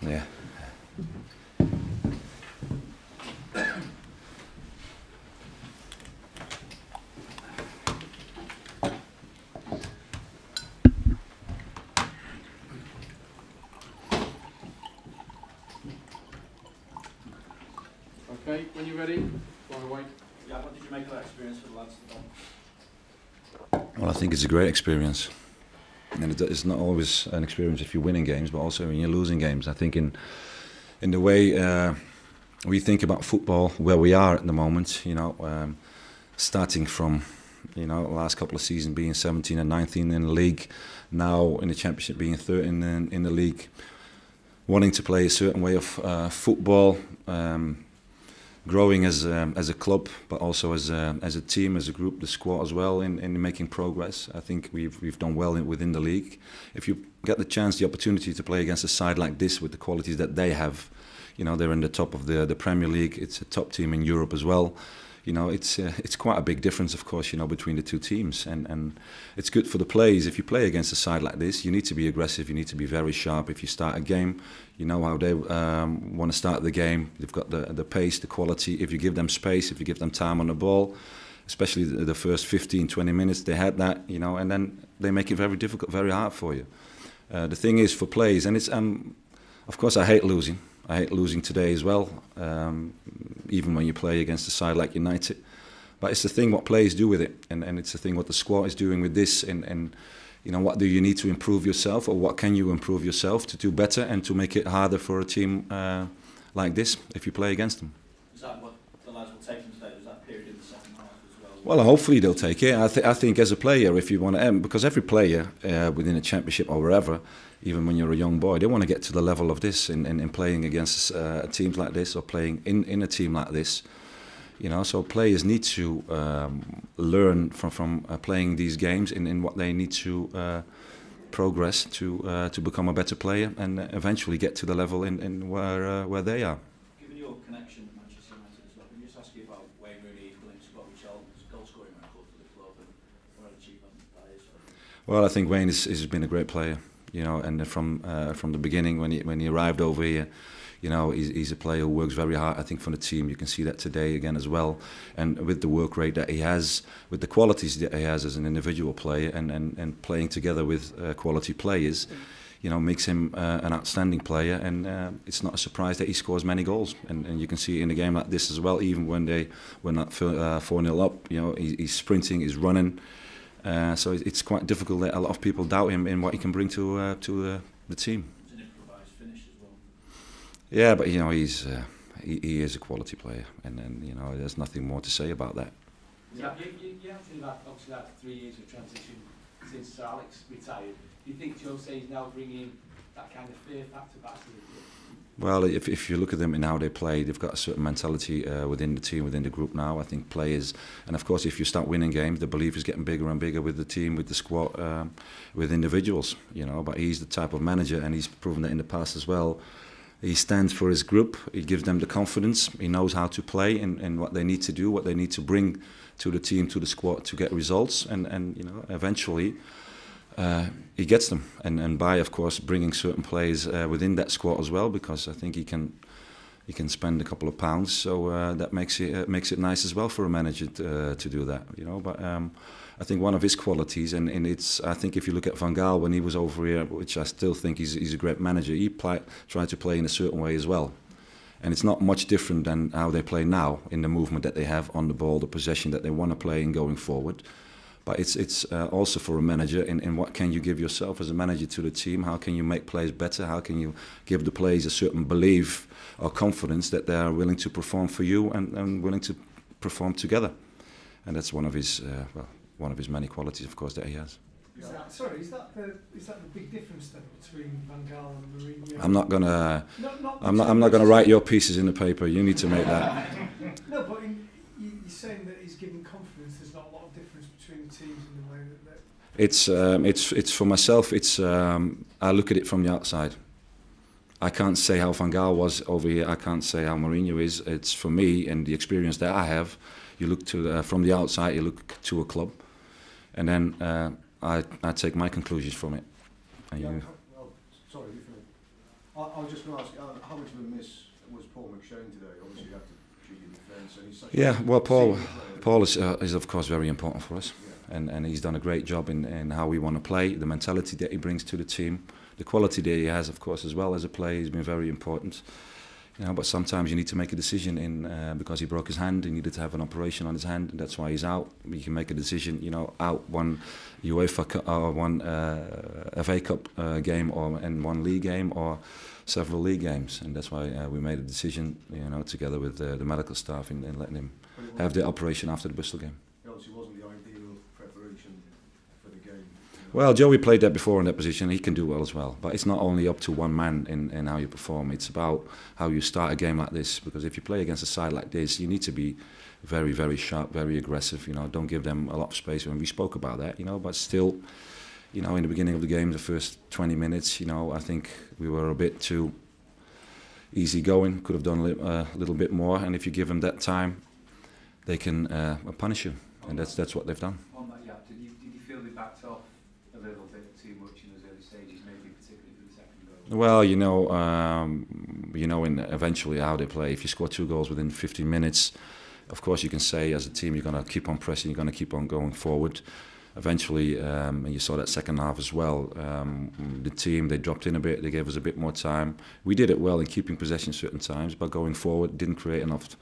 Yeah. Okay, when you're ready, fire away. Yeah, what did you make of that experience for the lads today? Well, I think it's a great experience. And it's not always an experience if you're winning games, but also when you're losing games. I think in the way we think about football, where we are at the moment, starting from, the last couple of seasons being 17 and 19 in the league, now in the Championship being 13 in the league, wanting to play a certain way of football, growing as a club, but also as a team, as a group, the squad as well, in making progress. I think we've done well within the league. If you get the chance, the opportunity to play against a side like this with the qualities that they have, they're in the top of the Premier League. It's a top team in Europe as well. It's quite a big difference, of course, between the two teams, and it's good for the players. If you play against a side like this, you need to be aggressive. You need to be very sharp. If you start a game, you know how they want to start the game. They've got the pace, the quality. If you give them space, if you give them time on the ball, especially the first 15, 20 minutes, they had that, and then they make it very difficult, very hard for you. The thing is for players, and it's of course I hate losing. I hate losing today as well, even when you play against a side like United. But it's the thing what players do with it, and it's the thing what the squad is doing with this, and what do you need to improve yourself, or what can you improve yourself to do better and to make it harder for a team like this if you play against them. Is that what the lads will take from today? Was that period in the second half as well? Well, hopefully they'll take it. I think as a player, if you want to, because every player within a championship or wherever, even when you're a young boy, they want to get to the level of this in playing against teams like this, or playing in a team like this. So players need to learn from playing these games in what they need to progress to become a better player and eventually get to the level in where they are. Given your connection to Manchester United as well, can you just ask you about Wayne Rooney equaling Scott Richardson's goal-scoring record for the club and what an achievement that is? Well, I think Wayne has been a great player. And from the beginning when he arrived over here, he's a player who works very hard. I think for the team, you can see that today again as well. And with the work rate that he has, with the qualities that he has as an individual player, and playing together with quality players, makes him an outstanding player. And it's not a surprise that he scores many goals. And you can see in a game like this as well, even when they were not 4-0 up, he's sprinting, he's running. So it's quite difficult that a lot of people doubt him in what he can bring to the team. It's an improvised finish as well. Yeah, but he is a quality player, and there's nothing more to say about that. Yeah, you actually obviously had 3 years of transition since Sir Alex retired. Do you think Jose is now bringing that kind of fear factor back to the club? Well, if you look at them and how they play, they've got a certain mentality within the team, within the group now. I think players, and of course, if you start winning games, the belief is getting bigger and bigger with the team, with the squad, with individuals. But he's the type of manager, and he's proven that in the past as well. He stands for his group. He gives them the confidence. He knows how to play and what they need to do, what they need to bring to the team, to the squad to get results, and eventually. He gets them, and by of course bringing certain players within that squad as well, because I think he can spend a couple of pounds, so that makes it nice as well for a manager to do that, But I think one of his qualities, and it's, I think if you look at Van Gaal when he was over here, which I still think he's a great manager, he tried to play in a certain way as well, and it's not much different than how they play now in the movement that they have on the ball, the possession that they want to play in going forward. But it's also for a manager in what can you give yourself as a manager to the team? How can you make players better? How can you give the players a certain belief or confidence that they are willing to perform for you and willing to perform together? And that's one of his many qualities, of course, that he has. Is that the big difference then between Van Gaal and Mourinho? I'm not gonna write your pieces in the paper. You need to make that. No, but you're saying that he's giving confidence. There's not a lot of difference between the teams in the way that. It's for myself. I look at it from the outside. I can't say how Van Gaal was over here. I can't say how Mourinho is. It's for me and the experience that I have. You look to from the outside. You look to a club, and then I take my conclusions from it. And yeah, sorry, you I was just going to ask, how much of a miss was Paul McShane today? Obviously, you have to treat your defence, and he's such Yeah, a well, Paul player. is of course very important for us, Yeah. and he's done a great job in how we want to play, the mentality that he brings to the team, the quality that he has, of course, as well as a player. He's been very important. But sometimes you need to make a decision because he broke his hand. He needed to have an operation on his hand, and that's why he's out. You can make a decision, out one UEFA or one FA Cup game and one league game or several league games, and that's why we made a decision, together with the medical staff in letting him have the operation after the Bristol game. It obviously wasn't the ideal preparation for the game. Well, Joey played that before in that position. He can do well as well. But it's not only up to one man in how you perform. It's about how you start a game like this. Because if you play against a side like this, you need to be very, very sharp, very aggressive. Don't give them a lot of space. And we spoke about that. But still, in the beginning of the game, the first 20 minutes, I think we were a bit too easy going. Could have done a little bit more. And if you give them that time, they can punish you. And that's what they've done. On that, Jaap, did you feel they backed off a little bit too much in those early stages, maybe particularly for the second goal? Well, eventually how they play. If you score 2 goals within 15 minutes, of course you can say as a team you're going to keep on pressing, you're going to keep on going forward. Eventually, and you saw that second half as well, the team, they dropped in a bit, they gave us a bit more time. We did it well in keeping possession certain times, but going forward didn't create enough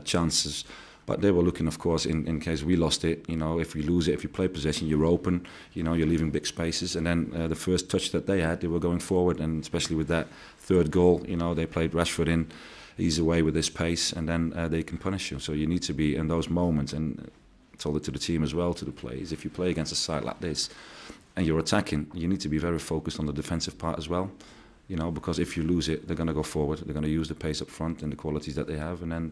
chances. But they were looking, of course, in case we lost it, if we lose it, if you play possession, you're open, you're leaving big spaces. And then the first touch that they had, they were going forward, and especially with that third goal, they played Rashford in, he's away with his pace, and then they can punish you. So you need to be in those moments, and I told it to the team as well, to the players, if you play against a side like this, and you're attacking, you need to be very focused on the defensive part as well, because if you lose it, they're going to go forward, they're going to use the pace up front and the qualities that they have, and then,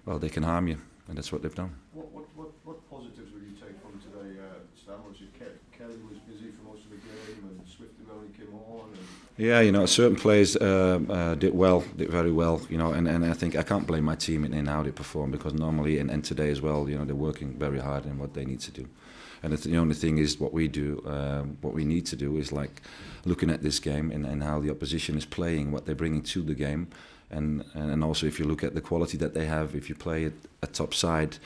well, they can harm you. And that's what they've done. What positives would you take from today, Stam? Obviously, Kelly was busy for most of the game, and Swift only came on. Yeah, certain players did very well, and I think I can't blame my team in how they perform, because normally, and today as well, they're working very hard in what they need to do. And the only thing is what we do, what we need to do is like looking at this game and how the opposition is playing, what they're bringing to the game. And also if you look at the quality that they have, if you play a top side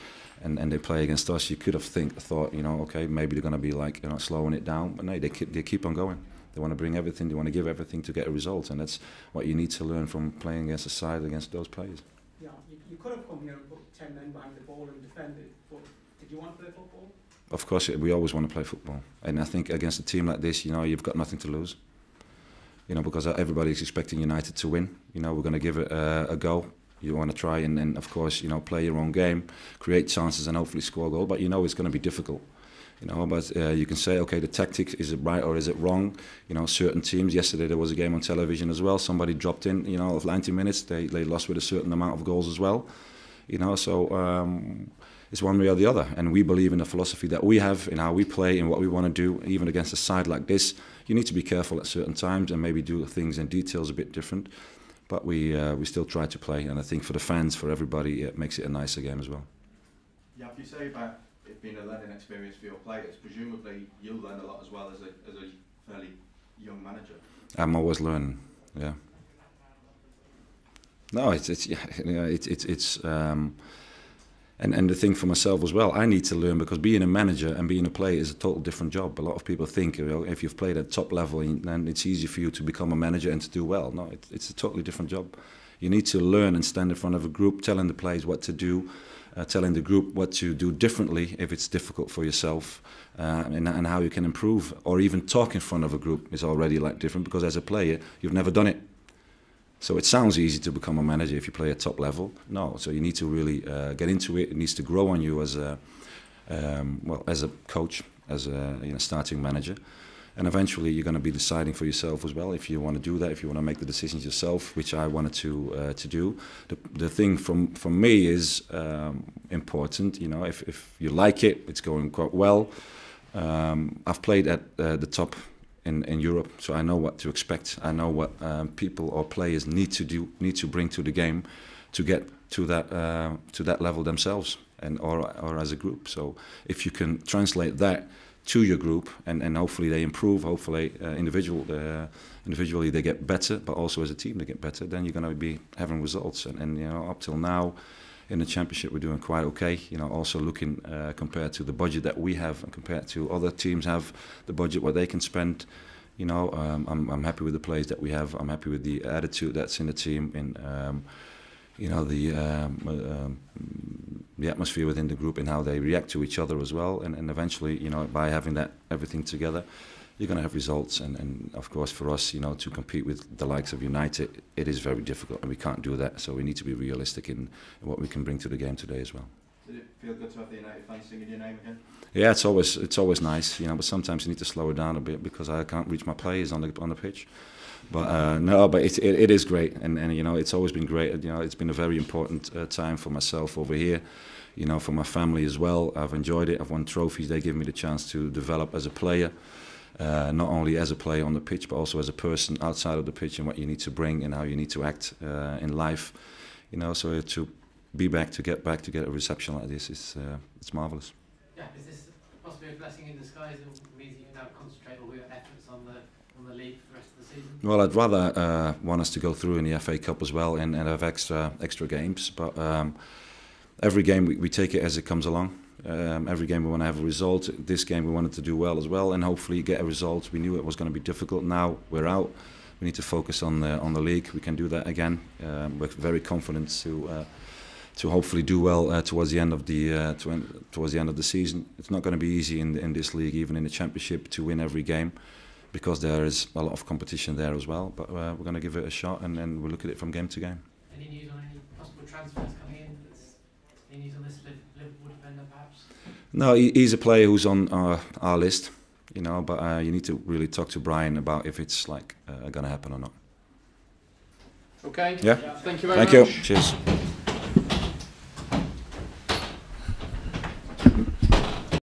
and they play against us, you could have thought, okay, maybe they're going to be like, slowing it down. But no, they keep on going. They want to bring everything, they want to give everything to get a result. And that's what you need to learn from playing against a side against those players. Yeah, you could have come here and put 10 men behind the ball and defended, but did you want to play football? Of course, we always want to play football. And I think against a team like this, you've got nothing to lose. Because everybody's expecting United to win. We're going to give it a go. You want to try and of course, play your own game, create chances and hopefully score a goal. But it's going to be difficult. But you can say, okay, the tactics, is it right or is it wrong? Certain teams, yesterday there was a game on television as well. Somebody dropped in, of 90 minutes, they lost with a certain amount of goals as well. So it's one way or the other. And we believe in the philosophy that we have, in how we play and what we want to do, even against a side like this. You need to be careful at certain times and maybe do things in details a bit different. But we still try to play, and I think for the fans, for everybody, it makes it a nicer game as well. Yeah, if you say about it being a learning experience for your players, presumably you learn a lot as well as a fairly young manager. I'm always learning, yeah. No, and the thing for myself as well, I need to learn, because being a manager and being a player is a total different job. A lot of people think, if you've played at top level, then it's easy for you to become a manager and to do well. No, it's a totally different job. You need to learn and stand in front of a group, telling the players what to do, telling the group what to do differently if it's difficult for yourself, and how you can improve. Or even talk in front of a group is already different, because as a player, you've never done it. So it sounds easy to become a manager if you play at top level. No, so you need to really get into it. It needs to grow on you as a coach, as a starting manager, and eventually you're going to be deciding for yourself as well if you want to do that, if you want to make the decisions yourself, which I wanted to do. The thing from me is important. If you like it, it's going quite well. I've played at the top in Europe, so I know what to expect. I know what people or players need to bring to the game to get to that level themselves, or as a group. So if you can translate that to your group, and hopefully they improve. Hopefully individually they get better, but also as a team they get better. Then you're going to be having results. And you know, up till now, in the Championship we're doing quite okay. You know, also looking compared to the budget that we have and compared to other teams have the budget what they can spend. You know, I'm happy with the players that we have. I'm happy with the attitude that's in the team. And you know, the atmosphere within the group and how they react to each other as well. And eventually, you know, by having that everything together, you're going to have results. And of course, for us, you know, to compete with the likes of United, it is very difficult, and we can't do that. So we need to be realistic in what we can bring to the game today as well. Did it feel good to have the United fans singing your name again? Yeah, it's always nice, you know. But sometimes you need to slow it down a bit because I can't reach my players on the pitch. But no, but it is great, and you know, it's always been great. You know, it's been a very important time for myself over here. You know, for my family as well. I've enjoyed it. I've won trophies. They give me the chance to develop as a player, not only as a player on the pitch, but also as a person outside of the pitch, and what you need to bring and how you need to act in life. You know, so to get back to get a reception like this is it's marvelous. Yeah, is this possibly a blessing in disguise? It means you can now concentrate all your efforts on the league for the rest of the season. Well, I'd rather want us to go through in the FA Cup as well and have extra games, but every game we take it as it comes along. Every game we want to have a result. This game we wanted to do well as well, and hopefully get a result. We knew it was going to be difficult. Now we're out. We need to focus on the league. We can do that again. We're very confident to hopefully do well towards the end of the season. It's not going to be easy in this league, even in the Championship, to win every game, because there is a lot of competition there as well. But we're going to give it a shot, and then we'll look at it from game to game. Any news on any possible transfers coming in? Any news on this Liverpool defender, perhaps? No, he's a player who's on our list, you know. But you need to really talk to Brian about if it's like going to happen or not. Okay. Yeah. Thank you very much. Thank you. Cheers.